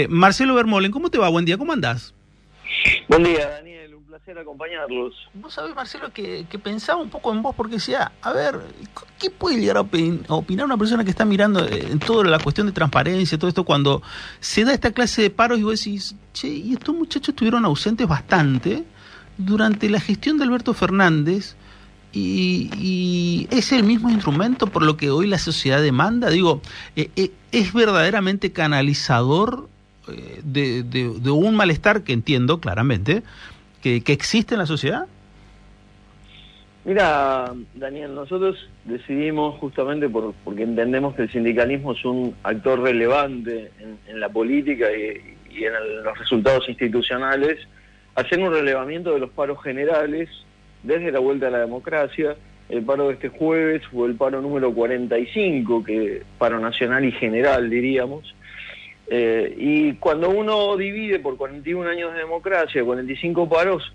Marcelo Vermolen, ¿cómo te va? Buen día, ¿cómo andás? Buen día, Daniel, un placer acompañarlos. Vos sabés, Marcelo, que pensaba un poco en vos porque decía, a ver, ¿qué puede llegar a opinar una persona que está mirando en toda la cuestión de transparencia, todo esto, cuando se da esta clase de paros y vos decís, che, y estos muchachos estuvieron ausentes bastante durante la gestión de Alberto Fernández y es el mismo instrumento por lo que hoy la sociedad demanda? Digo, ¿es verdaderamente canalizador de un malestar que entiendo claramente que existe en la sociedad? Mira, Daniel, nosotros decidimos justamente porque entendemos que el sindicalismo es un actor relevante en la política y en los resultados institucionales, hacer un relevamiento de los paros generales desde la vuelta a la democracia. El paro de este jueves fue el paro número 45, paro nacional y general, diríamos. Y cuando uno divide por 41 años de democracia, 45 paros,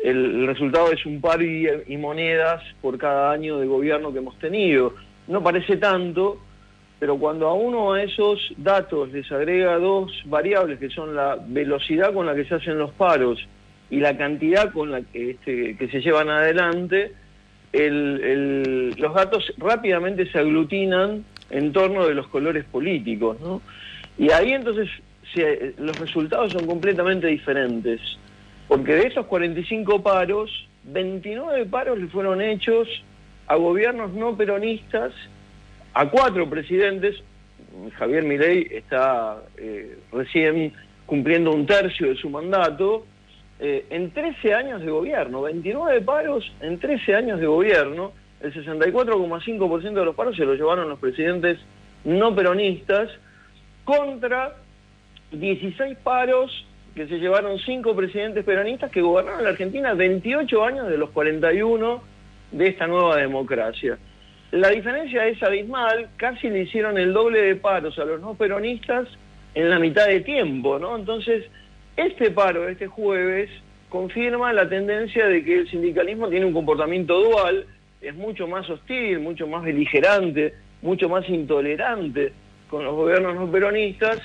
el resultado es un paro y monedas por cada año de gobierno que hemos tenido. No parece tanto, pero cuando a uno a esos datos les agrega dos variables, que son la velocidad con la que se hacen los paros y la cantidad con la que se llevan adelante, los datos rápidamente se aglutinan en torno de los colores políticos, ¿no? Y ahí entonces los resultados son completamente diferentes, porque de esos 45 paros, 29 paros le fueron hechos a gobiernos no peronistas, a 4 presidentes. Javier Milei está recién cumpliendo un tercio de su mandato, en 13 años de gobierno, 29 paros en 13 años de gobierno. El 64,5% de los paros se los llevaron los presidentes no peronistas, contra 16 paros que se llevaron 5 presidentes peronistas que gobernaron la Argentina 28 años de los 41 de esta nueva democracia. La diferencia es abismal, casi le hicieron el doble de paros a los no peronistas en la mitad de tiempo, ¿no? Entonces, este paro de este jueves confirma la tendencia de que el sindicalismo tiene un comportamiento dual, es mucho más hostil, mucho más beligerante, mucho más intolerante con los gobiernos no peronistas,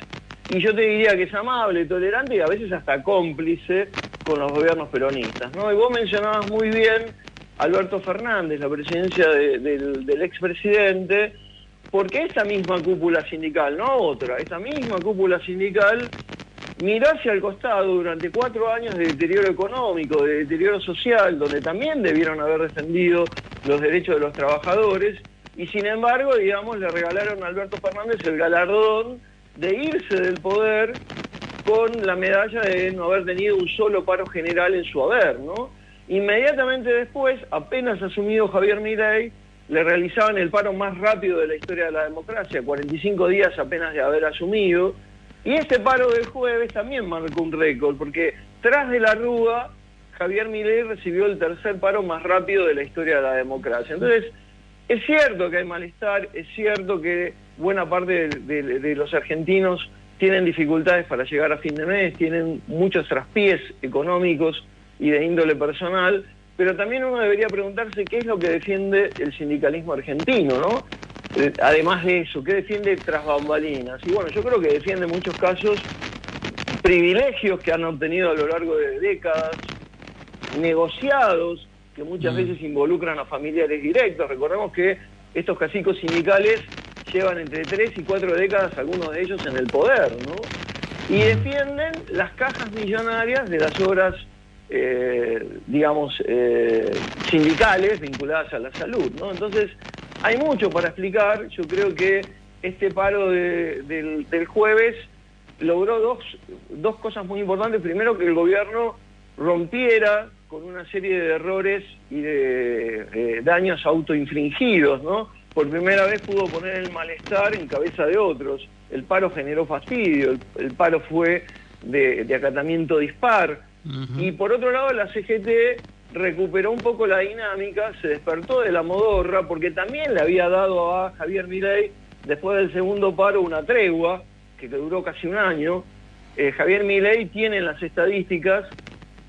y yo te diría que es amable, tolerante y a veces hasta cómplice con los gobiernos peronistas, ¿no? Y vos mencionabas muy bien a Alberto Fernández, la presidencia del expresidente, porque esa misma cúpula sindical, no otra, esa misma cúpula sindical miró hacia el costado durante 4 años de deterioro económico, de deterioro social, donde también debieron haber defendido los derechos de los trabajadores, y sin embargo, digamos, le regalaron a Alberto Fernández el galardón de irse del poder con la medalla de no haber tenido un solo paro general en su haber, ¿no? Inmediatamente después, apenas asumido Javier Milei, le realizaban el paro más rápido de la historia de la democracia, 45 días apenas de haber asumido, y este paro del jueves también marcó un récord, porque tras de la Rúa, Javier Milei recibió el tercer paro más rápido de la historia de la democracia. Entonces, es cierto que hay malestar, es cierto que buena parte de los argentinos tienen dificultades para llegar a fin de mes, tienen muchos traspiés económicos y de índole personal, pero también uno debería preguntarse qué es lo que defiende el sindicalismo argentino, ¿no? Además de eso, ¿qué defiende tras bambalinas? Y bueno, yo creo que defiende en muchos casos privilegios que han obtenido a lo largo de décadas, negociados que muchas veces involucran a familiares directos. Recordemos que estos caciques sindicales llevan entre 3 y 4 décadas, algunos de ellos en el poder, ¿no? Y defienden las cajas millonarias de las obras, sindicales vinculadas a la salud, ¿no? Entonces, hay mucho para explicar. Yo creo que este paro del jueves logró dos cosas muy importantes. Primero, que el gobierno rompiera con una serie de errores y de daños autoinfligidos, ¿no? Por primera vez pudo poner el malestar en cabeza de otros. El paro generó fastidio, el paro fue de acatamiento dispar. Y por otro lado, la CGT recuperó un poco la dinámica, se despertó de la modorra, porque también le había dado a Javier Milei, después del segundo paro, una tregua, que duró casi un año. Javier Milei tiene en las estadísticas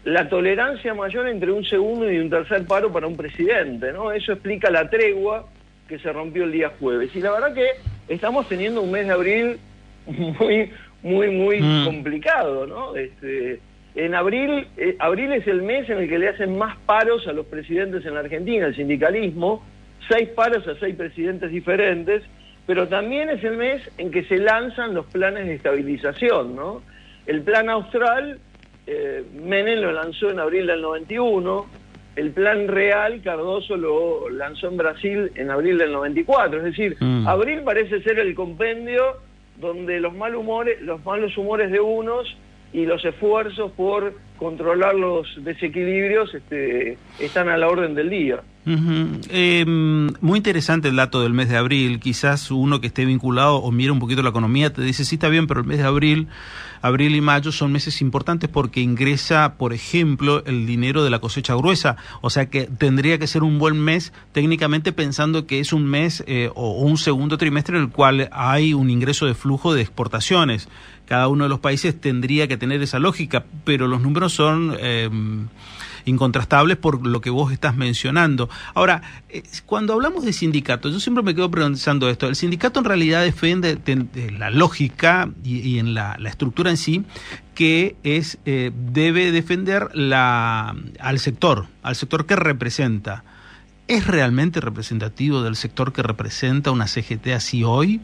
la tolerancia mayor entre un segundo y un tercer paro para un presidente, ¿no? Eso explica la tregua que se rompió el día jueves. Y la verdad que estamos teniendo un mes de abril muy complicado, ¿no? En abril es el mes en el que le hacen más paros a los presidentes en la Argentina, el sindicalismo, 6 paros a 6 presidentes diferentes, pero también es el mes en que se lanzan los planes de estabilización, ¿no? El plan austral, Menem lo lanzó en abril del 91, el plan real, Cardoso lo lanzó en Brasil en abril del 94, es decir, abril parece ser el compendio donde los malos humores de unos y los esfuerzos por controlar los desequilibrios están a la orden del día. Muy interesante el dato del mes de abril. Quizás uno que esté vinculado o mira un poquito la economía te dice, sí, está bien, pero el mes de abril y mayo son meses importantes porque ingresa, por ejemplo, el dinero de la cosecha gruesa. O sea que tendría que ser un buen mes técnicamente, pensando que es un mes o un segundo trimestre en el cual hay un ingreso de flujo de exportaciones. Cada uno de los países tendría que tener esa lógica, pero los números son incontrastables por lo que vos estás mencionando. Ahora, cuando hablamos de sindicatos, yo siempre me quedo pensando esto. El sindicato en realidad defiende la lógica y en la estructura en sí, que es debe defender al sector que representa. ¿Es realmente representativo del sector que representa una CGT así hoy?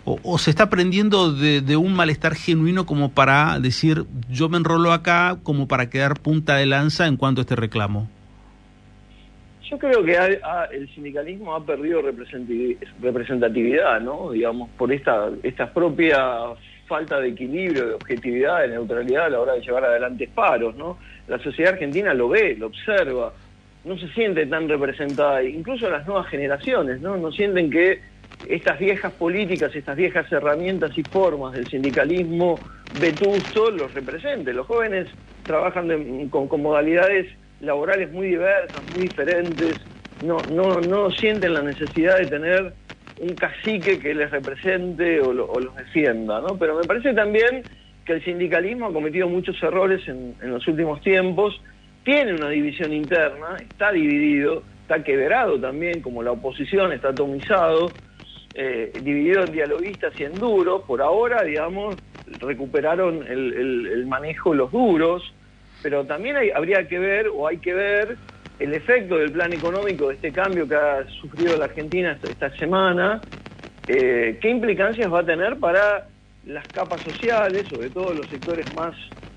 ¿O se está aprendiendo de un malestar genuino como para decir, yo me enrolo acá como para quedar punta de lanza en cuanto a este reclamo? Yo creo que el sindicalismo ha perdido representatividad, ¿no? Digamos, por esta propia falta de equilibrio, de objetividad, de neutralidad a la hora de llevar adelante paros, ¿no? La sociedad argentina lo ve, lo observa, no se siente tan representada, incluso las nuevas generaciones, ¿no? No sienten que estas viejas políticas, estas viejas herramientas y formas del sindicalismo vetusto los representen. Los jóvenes trabajan con modalidades laborales muy diversas, muy diferentes, no sienten la necesidad de tener un cacique que les represente o los defienda, ¿no? Pero me parece también que el sindicalismo ha cometido muchos errores en los últimos tiempos, tiene una división interna, está dividido, está quebrado también, como la oposición, está atomizado, dividido en dialoguistas y en duros. Por ahora, digamos, recuperaron el manejo de los duros, pero también hay que ver el efecto del plan económico de este cambio que ha sufrido la Argentina esta semana, qué implicancias va a tener para las capas sociales, sobre todo los sectores más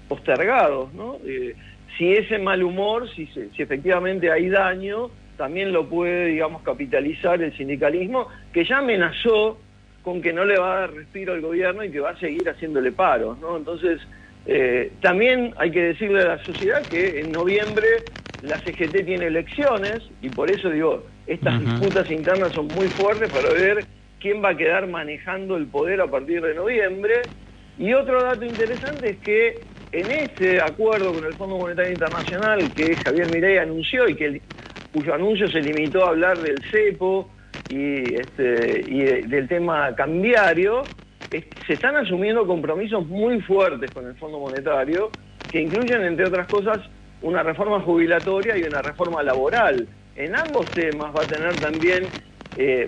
postergados, ¿no? Si ese mal humor, si efectivamente hay daño, también lo puede, digamos, capitalizar el sindicalismo, que ya amenazó con que no le va a dar respiro al gobierno y que va a seguir haciéndole paros, ¿no? Entonces, también hay que decirle a la sociedad que en noviembre la CGT tiene elecciones, y por eso digo, estas disputas internas son muy fuertes para ver quién va a quedar manejando el poder a partir de noviembre. Y otro dato interesante es que en este acuerdo con el Fondo Monetario Internacional que Javier Milei anunció y cuyo anuncio se limitó a hablar del cepo y del tema cambiario, se están asumiendo compromisos muy fuertes con el Fondo Monetario que incluyen, entre otras cosas, una reforma jubilatoria y una reforma laboral. En ambos temas va a tener también,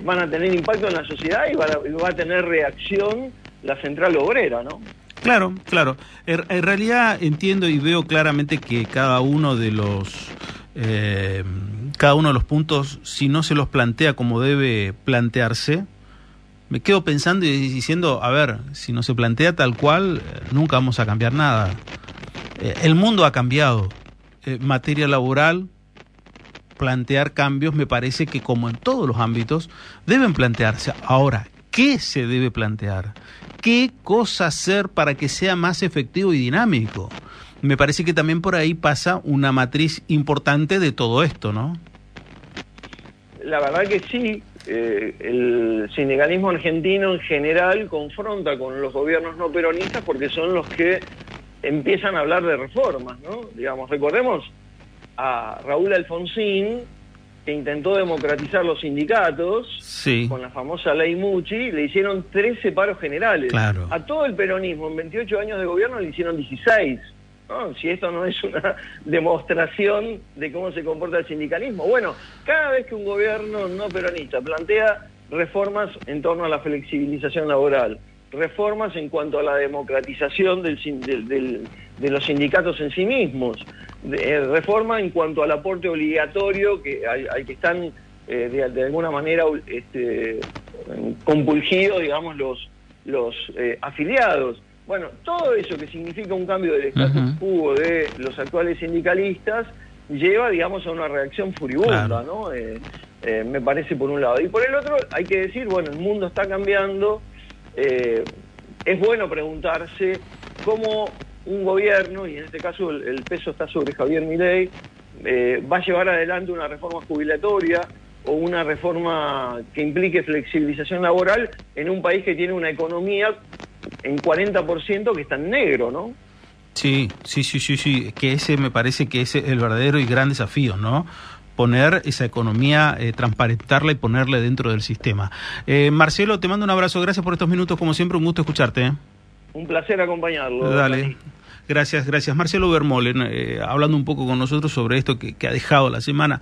van a tener impacto en la sociedad y va a tener reacción la central obrera, ¿no? Claro. En realidad entiendo y veo claramente que cada uno de los puntos, si no se los plantea como debe plantearse, me quedo pensando y diciendo, a ver, si no se plantea tal cual, nunca vamos a cambiar nada. El mundo ha cambiado. Materia laboral, plantear cambios me parece que, como en todos los ámbitos, deben plantearse. Ahora, ¿qué se debe plantear? ¿Qué cosa hacer para que sea más efectivo y dinámico? Me parece que también por ahí pasa una matriz importante de todo esto, ¿no? La verdad que sí. El sindicalismo argentino en general confronta con los gobiernos no peronistas porque son los que empiezan a hablar de reformas, ¿no? Digamos, recordemos a Raúl Alfonsín, que intentó democratizar los sindicatos, sí, con la famosa ley Mucci, le hicieron 13 paros generales. Claro. A todo el peronismo en 28 años de gobierno le hicieron 16. ¿No? Si esto no es una demostración de cómo se comporta el sindicalismo. Bueno, cada vez que un gobierno no peronista plantea reformas en torno a la flexibilización laboral, reformas en cuanto a la democratización de los sindicatos en sí mismos, reforma en cuanto al aporte obligatorio al que están de alguna manera compulgidos, digamos, los afiliados. Bueno, todo eso que significa un cambio del status quo de los actuales sindicalistas lleva, digamos, a una reacción furibunda, claro, ¿no? Me parece, por un lado. Y por el otro, hay que decir, bueno, el mundo está cambiando. Es bueno preguntarse cómo un gobierno, y en este caso el peso está sobre Javier Milei, va a llevar adelante una reforma jubilatoria o una reforma que implique flexibilización laboral en un país que tiene una economía en 40% que está en negro, ¿no? Sí, que ese me parece que es el verdadero y gran desafío, ¿no? Poner esa economía, transparentarla y ponerla dentro del sistema. Marcelo, te mando un abrazo, gracias por estos minutos, como siempre, un gusto escucharte. Un placer acompañarlo. Dale. Gracias. Marcelo Vermeulen, hablando un poco con nosotros sobre esto que ha dejado la semana.